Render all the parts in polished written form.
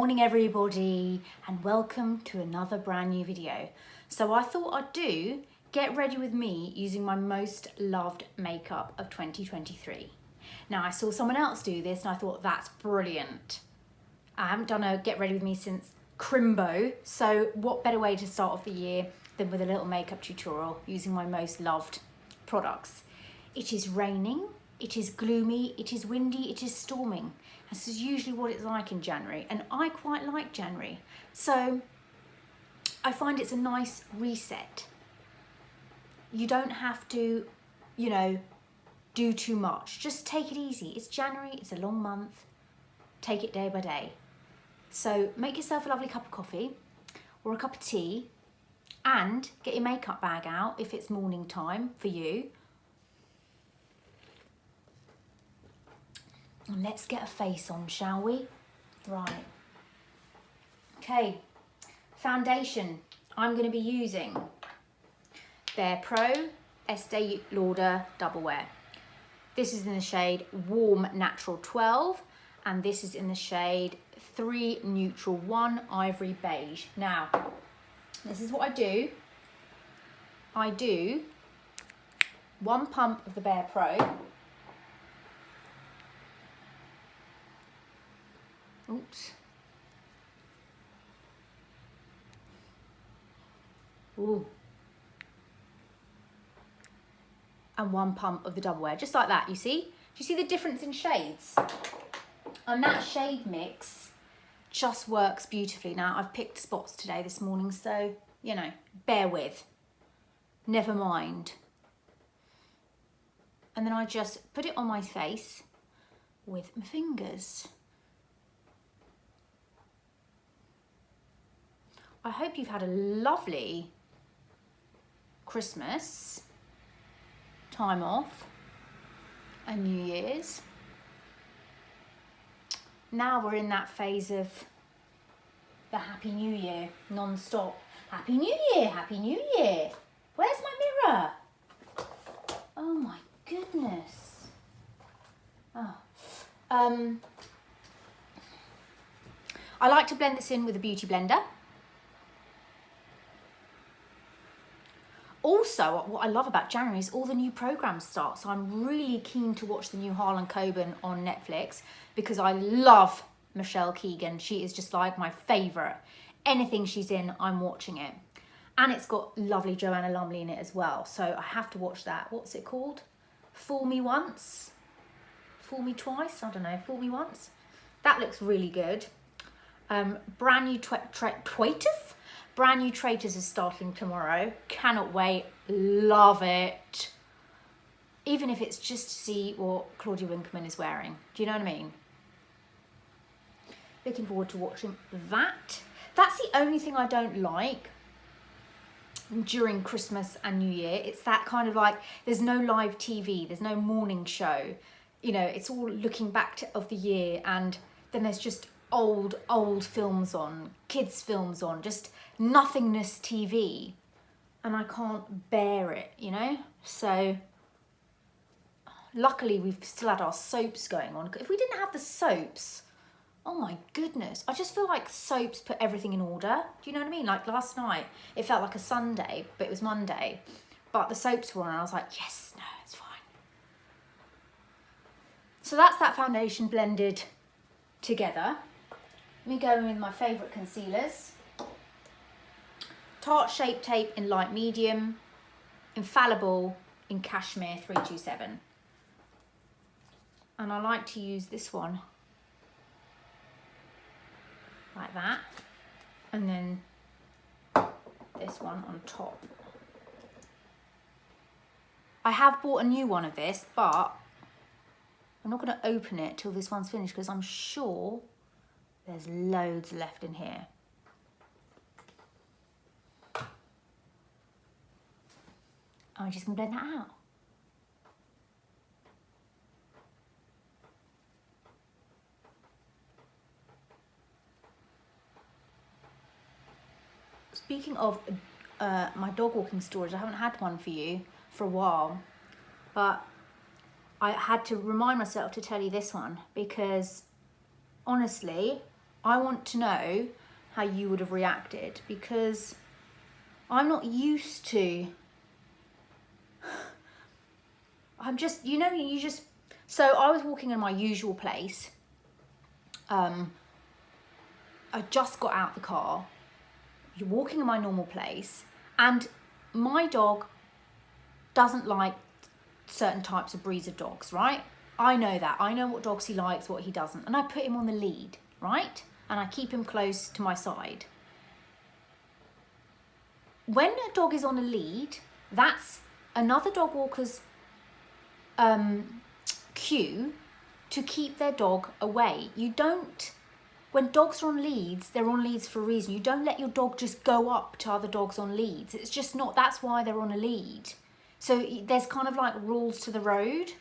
morning everybody, and welcome to another brand new video. So I thought I'd get ready with me using my most loved makeup of 2023. Now I saw someone else do this and I thought that's brilliant. I haven't done a get ready with me since Crimbo, so what better way to start off the year than with a little makeup tutorial using my most loved products. It is raining, it is gloomy, it is windy, it is storming. This is usually what it's like in January, and I quite like January. So I find it's a nice reset. You don't have to, do too much. Just take it easy. It's January, it's a long month. Take it day by day. So make yourself a lovely cup of coffee or a cup of tea and get your makeup bag out if it's morning time for you. And let's get a face on, shall we? Right. Okay, foundation. I'm going to be using BarePro Estee Lauder Double Wear. This is in the shade Warm Natural 12, and this is in the shade 3 Neutral 1 Ivory Beige. Now, this is what I do. I do 1 pump of the BarePro. Oops. Ooh. And 1 pump of the Double Wear, just like that, you see? Do you see the difference in shades? And that shade mix just works beautifully. Now, I've picked spots today this morning, so, bear with. Never mind. And then I just put it on my face with my fingers. I hope you've had a lovely Christmas time off and New Year's. Now we're in that phase of the Happy New Year, non-stop. Happy New Year, Happy New Year. Where's my mirror? Oh my goodness. I like to blend this in with a beauty blender. Also, what I love about January is all the new programs start. So I'm really keen to watch the new Harlan Coben on Netflix because I love Michelle Keegan. She is just like my favourite. Anything she's in, I'm watching it. And it's got lovely Joanna Lumley in it as well. So I have to watch that. What's it called? Fool Me Once? Fool Me Twice? I don't know. Fool Me Once? That looks really good. Brand new Brand new Traitors is starting tomorrow. Cannot wait. Love it. Even if it's just to see what Claudia Winkleman is wearing. Do you know what I mean? Looking forward to watching that. That's the only thing I don't like during Christmas and New Year. It's that kind of like, there's no live TV. There's no morning show. It's all looking back of the year, and then there's just old films on, kids films on, just nothingness TV, and I can't bear it, So luckily we've still had our soaps going on. If we didn't have the soaps, oh my goodness, I just feel like soaps put everything in order. Do you know what I mean? Like last night it felt like a Sunday, but it was Monday, but the soaps were on and I was like, yes, no, it's fine. So that's that foundation blended together. Let me go in with my favourite concealers. Tarte Shape Tape in light medium. Infallible in Cashmere 327. And I like to use this one. Like that. And then this one on top. I have bought a new one of this, but I'm not going to open it till this one's finished because I'm sure there's loads left in here. I'm just going to blend that out. Speaking of my dog walking storage, I haven't had one for you for a while, but I had to remind myself to tell you this one because honestly, I want to know how you would have reacted, because I'm not used to, I'm just, you know, so I was walking in my usual place. I just got out of the car. You're walking in my normal place, and my dog doesn't like certain types of breeds of dogs, right? I know that. I know what dogs he likes, what he doesn't. And I put him on the lead, right? And I keep him close to my side. When a dog is on a lead, that's another dog walker's cue to keep their dog away. You don't, when dogs are on leads, they're on leads for a reason. You don't let your dog just go up to other dogs on leads. It's just not, that's why they're on a lead. So there's kind of like rules to the road.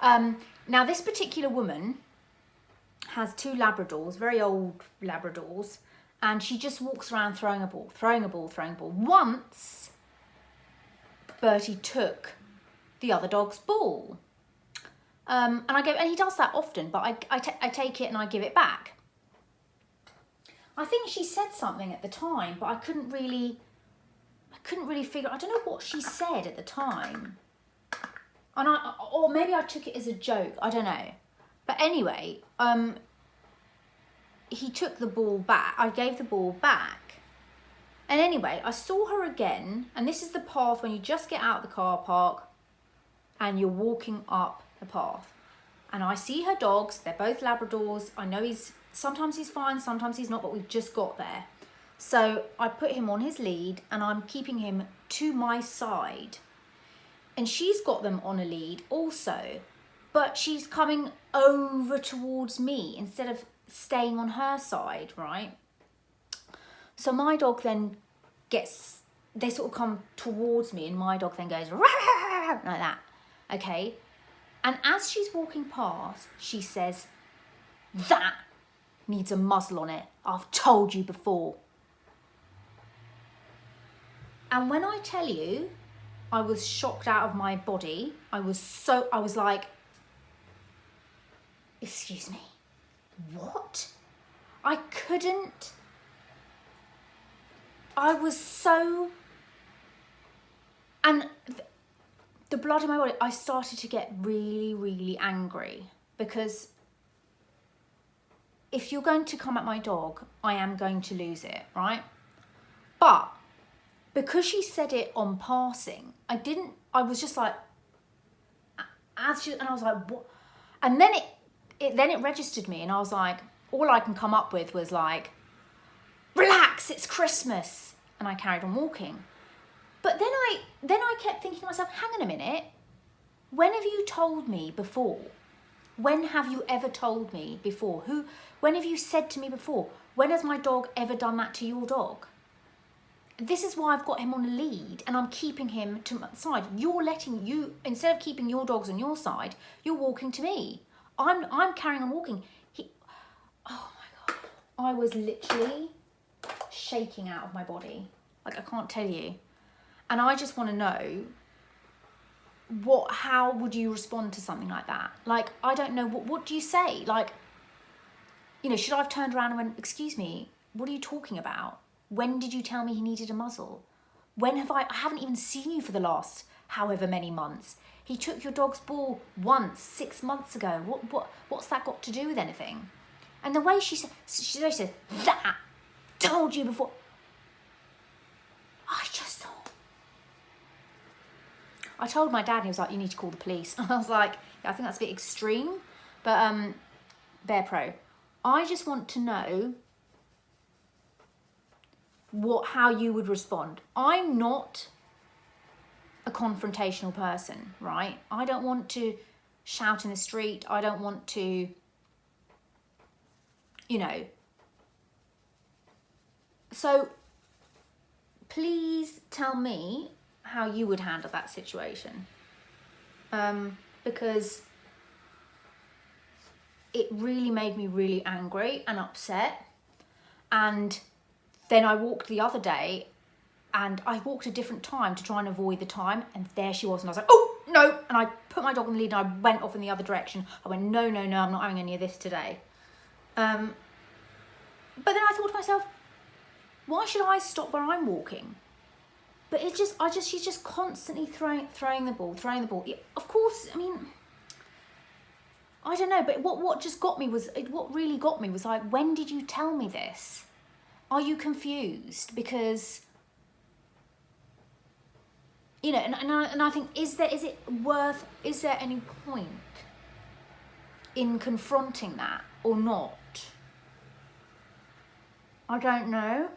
Now this particular woman has 2 Labradors, very old Labradors, and she just walks around throwing a ball, throwing a ball, throwing a ball. Once, Bertie took the other dog's ball. And he does that often, but I take it and I give it back. I think she said something at the time, but I couldn't really figure, I don't know what she said at the time. And or maybe I took it as a joke, I don't know. But anyway, he took the ball back, I gave the ball back. And anyway, I saw her again, and this is the path when you just get out of the car park and you're walking up the path. And I see her dogs, they're both Labradors. I know sometimes he's fine, sometimes he's not, but we've just got there. So I put him on his lead and I'm keeping him to my side. And she's got them on a lead also, but she's coming over towards me instead of staying on her side, right? So my dog then they sort of come towards me, and my dog then goes like that, okay? And as she's walking past, she says, "That needs a muzzle on it. I've told you before." And when I tell you, I was shocked out of my body. I was like, excuse me, what? I couldn't. I was so, and the blood in my body, I started to get really, really angry, because if you're going to come at my dog, I am going to lose it, right? But because she said it on passing, I was just like, and I was like, what? And then it registered me, and I was like, all I can come up with was like, relax, it's Christmas. And I carried on walking. But then I kept thinking to myself, hang on a minute, when have you told me before? When have you ever told me before? When have you said to me before? When has my dog ever done that to your dog? This is why I've got him on a lead and I'm keeping him to my side. Instead of keeping your dogs on your side, you're walking to me. I'm carrying on walking. Oh my God. I was literally shaking out of my body. Like, I can't tell you. And I just want to know, how would you respond to something like that? Like, I don't know, what do you say? Like, you know, should I have turned around and went, excuse me, what are you talking about? When did you tell me he needed a muzzle? When have I haven't even seen you for the last however many months. He took your dog's ball once, 6 months ago. What's that got to do with anything? And the way she said, that told you before. I just thought. I told my dad, he was like, you need to call the police. And I was like, yeah, I think that's a bit extreme. But BarePro, I just want to know how you would respond. I'm not a confrontational person, right? I don't want to shout in the street. I don't want to, you know. So please tell me how you would handle that situation. Because it really made me really angry and upset. And then I walked the other day and I walked a different time to try and avoid the time, and there she was, and I was like, oh, no, and I put my dog on the lead and I went off in the other direction. I went, no, I'm not having any of this today. But then I thought to myself, why should I stop where I'm walking? But it's just, she's just constantly throwing the ball. Yeah, of course, I mean, I don't know, but what just got me was, what really got me was like, when did you tell me this? Are you confused? Because, you know, and I think, is there any point in confronting that or not? I don't know.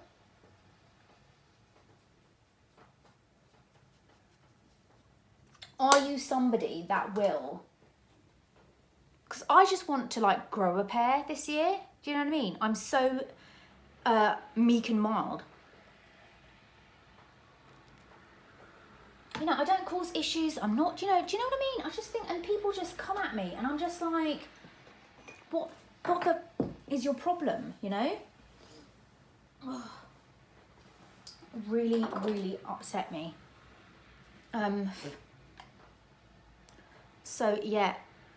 Are you somebody that will? Because I just want to like grow a pair this year. Do you know what I mean? I'm so meek and mild. You know, I don't cause issues. I'm not, do you know what I mean? I just think, and people just come at me and I'm just like, what the is your problem, you know? Oh, really, really upset me. So yeah,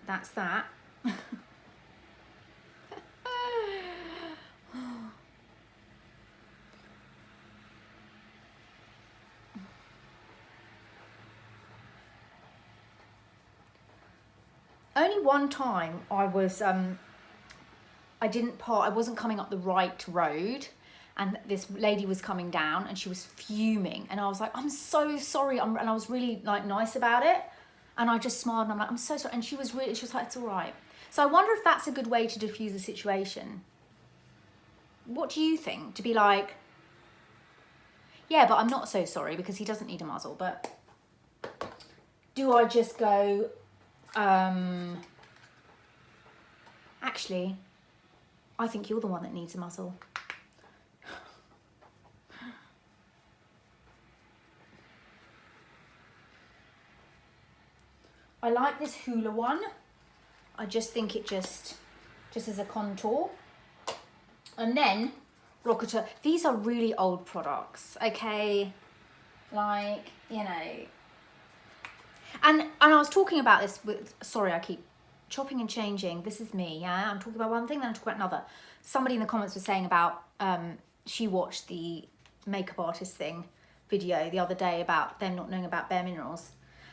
that's that. Only one time I was, I wasn't coming up the right road, and this lady was coming down and she was fuming, and I was like, I'm so sorry, and I was really like nice about it, and I just smiled and I'm like, I'm so sorry, and she was like, it's all right. So I wonder if that's a good way to diffuse the situation. What do you think? To be like, yeah, but I'm not so sorry because he doesn't need a muzzle, but do I just go, actually, I think you're the one that needs a muzzle. I like this Hula one. I just think it just as a contour. And then Rocketer. These are really old products, okay? Like, you know. And I was talking about this with, sorry, I keep chopping and changing. This is me, yeah? I'm talking about one thing, then I'm talking about another. Somebody in the comments was saying about, she watched the makeup artist thing video the other day about them not knowing about bareMinerals.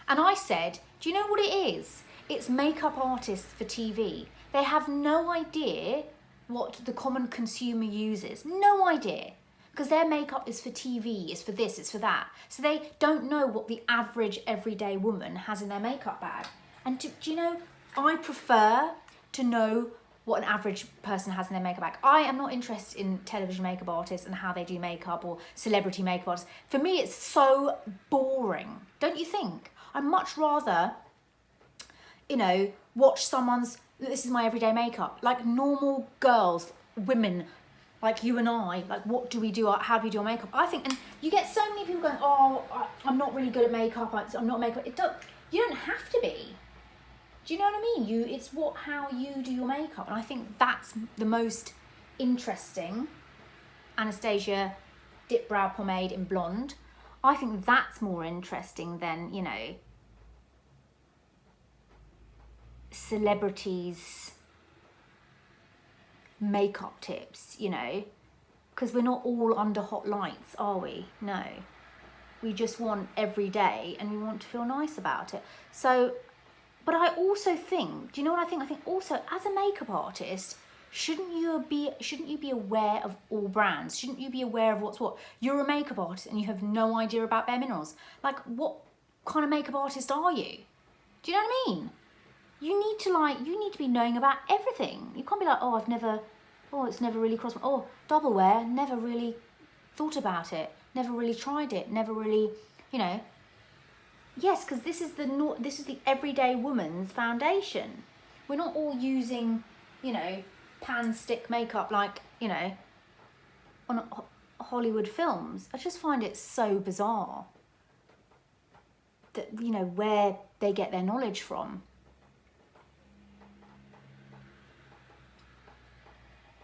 And I said, do you know what it is? It's makeup artists for TV. They have no idea what the common consumer uses. No idea. Because their makeup is for TV, it's for this, it's for that. So they don't know what the average everyday woman has in their makeup bag. And do you know, I prefer to know what an average person has in their makeup bag. I am not interested in television makeup artists and how they do makeup, or celebrity makeup artists. For me, it's so boring. Don't you think? I'd much rather, you know, watch someone's, this is my everyday makeup, like normal girls, women, like you and I, like what do we do, how do we do our makeup? I think, and you get so many people going, oh, I'm not really good at makeup, I'm not makeup. You don't have to be. Do you know what I mean? It's how you do your makeup. And I think that's the most interesting. Anastasia Dip Brow Pomade in Blonde. I think that's more interesting than, you know, celebrities' makeup tips, you know, because we're not all under hot lights, are we? No. We just want every day and we want to feel nice about it. So, but I also think, do you know what I think? I think also as a makeup artist, shouldn't you be aware of all brands? Shouldn't you be aware of what's what? You're a makeup artist and you have no idea about bareMinerals. Like, what kind of makeup artist are you? Do you know what I mean? You need to be knowing about everything. You can't be like, it's never really crossed my, double wear, never really thought about it, never really tried it, never really, you know. Yes, because this is the everyday woman's foundation. We're not all using, you know, pan stick makeup like, you know, on Hollywood films. I just find it so bizarre that, you know, where they get their knowledge from.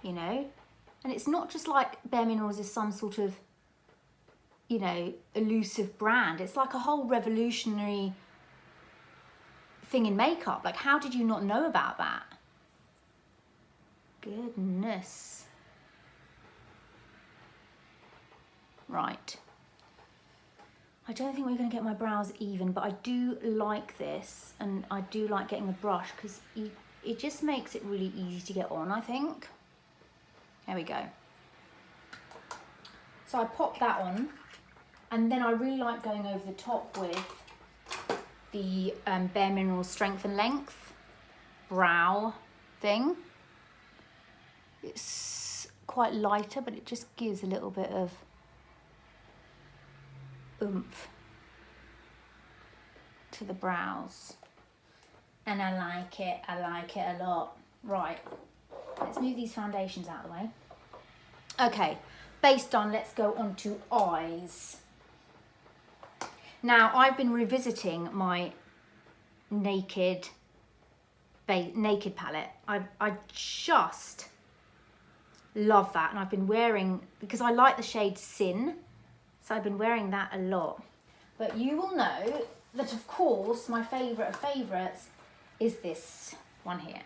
You know, and it's not just like bareMinerals is some sort of, you know, elusive brand. It's like a whole revolutionary thing in makeup. Like, how did you not know about that? Goodness. Right. I don't think we're going to get my brows even, but I do like this, and I do like getting the brush because it just makes it really easy to get on, I think. There we go. So I pop that on, and then I really like going over the top with the bareMinerals Strength and Length brow thing. It's quite lighter, but it just gives a little bit of oomph to the brows, and I like it a lot. Right, let's move these foundations out of the way. Okay, base done, let's go on to eyes. Now I've been revisiting my naked palette. I just love that, and I've been wearing, because I like the shade Sin, so I've been wearing that a lot. But you will know that, of course, my favourite of favourites is this one here,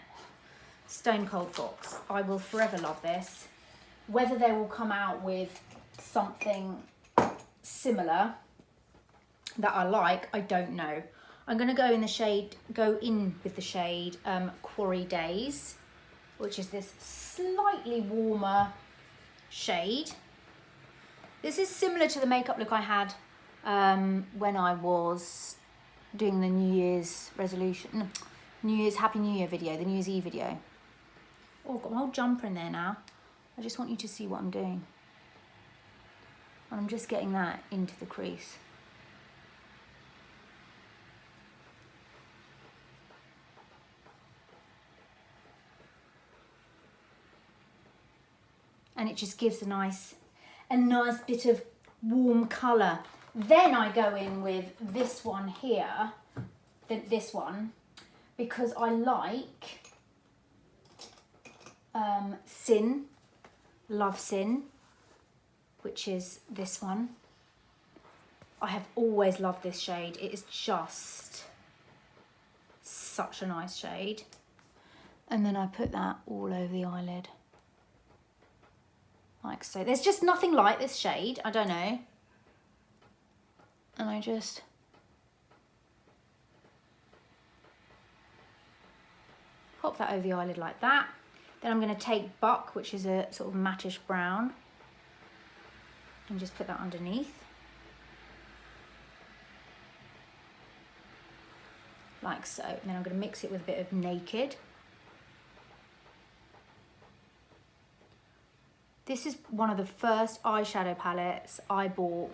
Stone Cold Fox. I will forever love this. Whether they will come out with something similar that I like, I don't know. I'm going to go in with the shade Quarry Days, which is this slightly warmer shade. This is similar to the makeup look I had when I was doing the New Year's resolution, Happy New Year video, the New Year's Eve video. Oh, I've got my whole jumper in there now. I just want you to see what I'm doing. And I'm just getting that into the crease. And it just gives a nice bit of warm colour. Then I go in with this one here, this one, because I like Sin, love Sin, which is this one. I have always loved this shade. It is just such a nice shade. And then I put that all over the eyelid. Like so. There's just nothing like this shade. I don't know. And I just pop that over the eyelid like that. Then I'm going to take Buck, which is a sort of mattish brown, and just put that underneath. Like so. And then I'm going to mix it with a bit of Naked. This is one of the first eyeshadow palettes I bought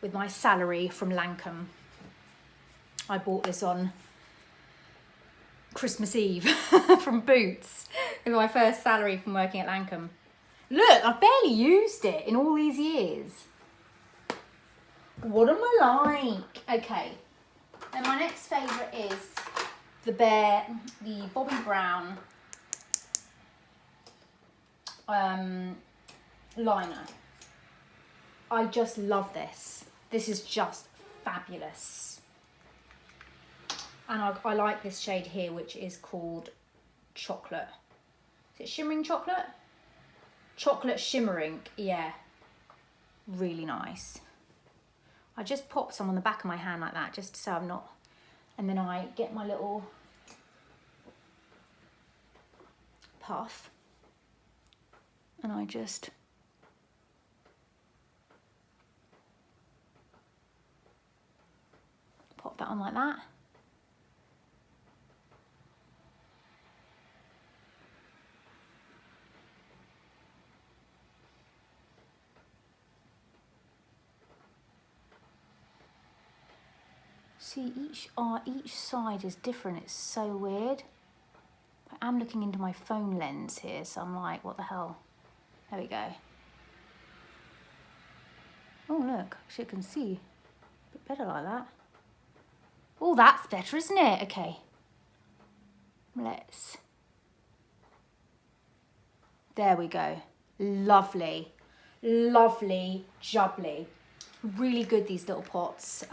with my salary from Lancome. I bought this on Christmas Eve from Boots with my first salary from working at Lancome. Look, I've barely used it in all these years. What am I like? Okay, and my next favourite is the Bobbi Brown liner. I just love this. This is just fabulous. And I like this shade here, which is called Chocolate. Is it Shimmering Chocolate? Chocolate Shimmering, yeah. Really nice. I just pop some on the back of my hand like that, just so I'm not... And then I get my little puff. And I just... pop that on like that. See, each side is different. It's so weird. I am looking into my phone lens here, so I'm like, what the hell? There we go. Oh look, actually I can see a bit better like that. Oh, that's better, isn't it? Okay. Let's... There we go. Lovely. Lovely, jubbly. Really good, these little pots.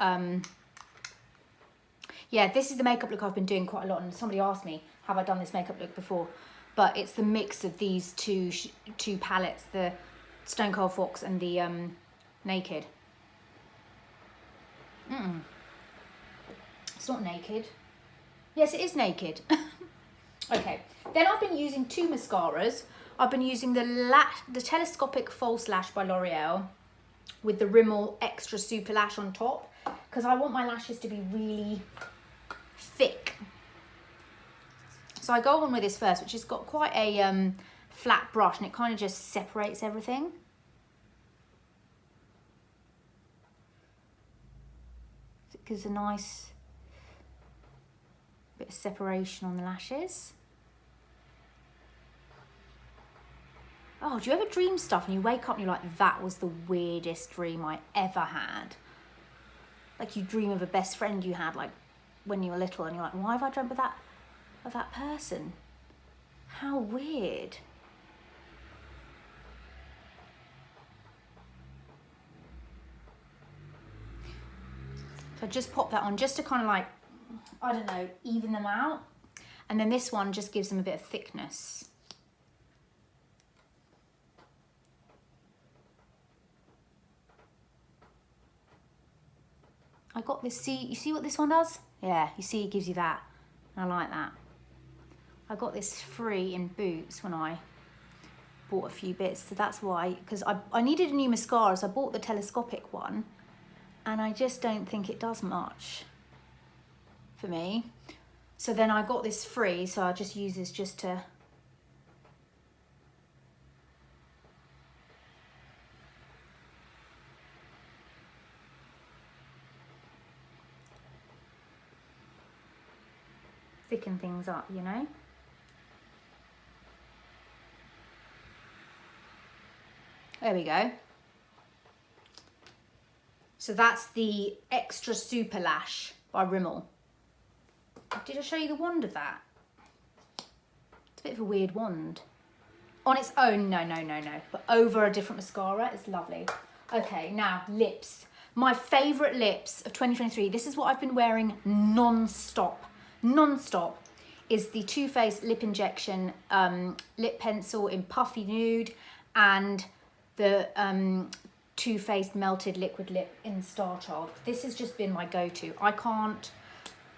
Yeah, this is the makeup look I've been doing quite a lot, and somebody asked me, have I done this makeup look before? But it's the mix of these two palettes, the Stone Cold Fox and the naked. It's not naked. Yes, it is naked. Okay, then I've been using two mascaras. I've been using the Telescopic False Lash by L'Oreal with the Rimmel Extra Super Lash on top, because I want my lashes to be really thick. So I go on with this first, which has got quite a flat brush, and it kind of just separates everything. It gives a nice bit of separation on the lashes. Oh, do you ever dream stuff and you wake up and you're like, that was the weirdest dream I ever had? Like you dream of a best friend you had like when you were little, and you're like, why have I dreamt of that person? How weird. So just pop that on just to kind of like, I don't know, even them out. And then this one just gives them a bit of thickness. I got this, you see what this one does? Yeah, you see it gives you that. I like that. I got this free in Boots when I bought a few bits, so that's why, because I needed a new mascara, so I bought the telescopic one, and I just don't think it does much for me. So then I got this free, so I just use this just to thicken things up, you know? There we go. So that's the Extra Super Lash by Rimmel. Did I show you the wand of that? It's a bit of a weird wand. On its own, no. But over a different mascara, it's lovely. Okay, now lips. My favourite lips of 2023. This is what I've been wearing non-stop. Non-stop is the Too Faced Lip Injection lip pencil in Puffy Nude, and the Too Faced Melted Liquid Lip in Star Child. This has just been my go-to. I can't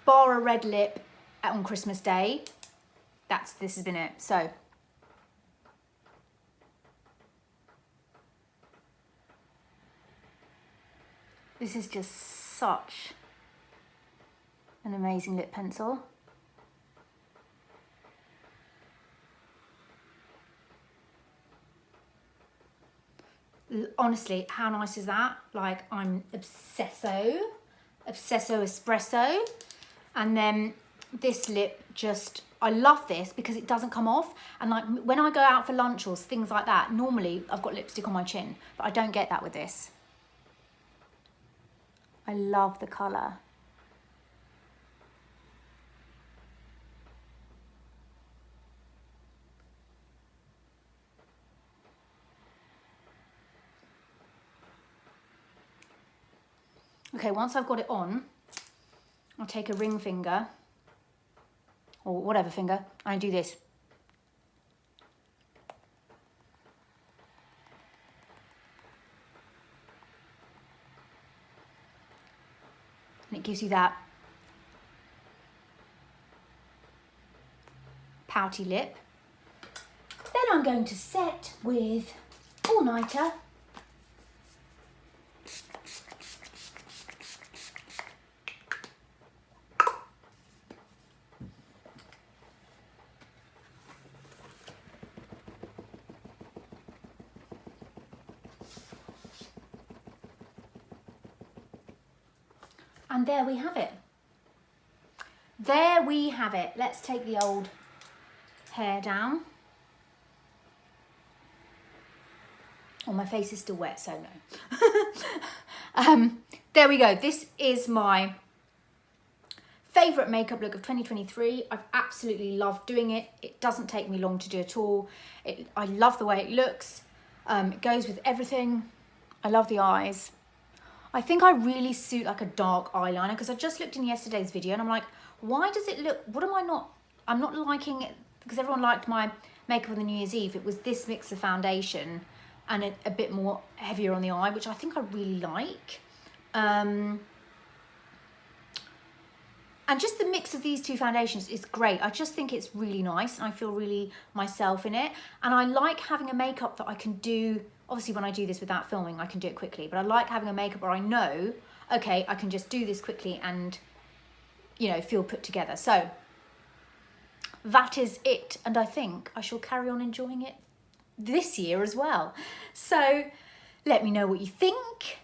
bar a red lip on Christmas Day. This has been it. So this is just such an amazing lip pencil. Honestly, how nice is that? Like, I'm obsesso espresso. And then this lip just, I love this because it doesn't come off. And like when I go out for lunch or things like that, normally I've got lipstick on my chin, but I don't get that with this. I love the colour. Okay, once I've got it on, I'll take a ring finger, or whatever finger, and I do this. And it gives you that pouty lip. Then I'm going to set with All Nighter. And there we have it. There we have it. Let's take the old hair down. Oh, my face is still wet, so no. There we go. This is my favourite makeup look of 2023. I've absolutely loved doing it. It doesn't take me long to do at all. I love the way it looks. It goes with everything. I love the eyes. I think I really suit like a dark eyeliner, because I just looked in yesterday's video and I'm like, why does it look, I'm not liking it, because everyone liked my makeup on the New Year's Eve. It was this mix of foundation and a bit more heavier on the eye, which I think I really like. And just the mix of these two foundations is great. I just think it's really nice and I feel really myself in it. And I like having a makeup that I can do, obviously when I do this without filming, I can do it quickly, but I like having a makeup where I know, okay, I can just do this quickly and, you know, feel put together. So that is it. And I think I shall carry on enjoying it this year as well. So let me know what you think.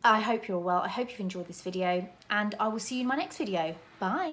I hope you're well. I hope you've enjoyed this video and I will see you in my next video. Bye.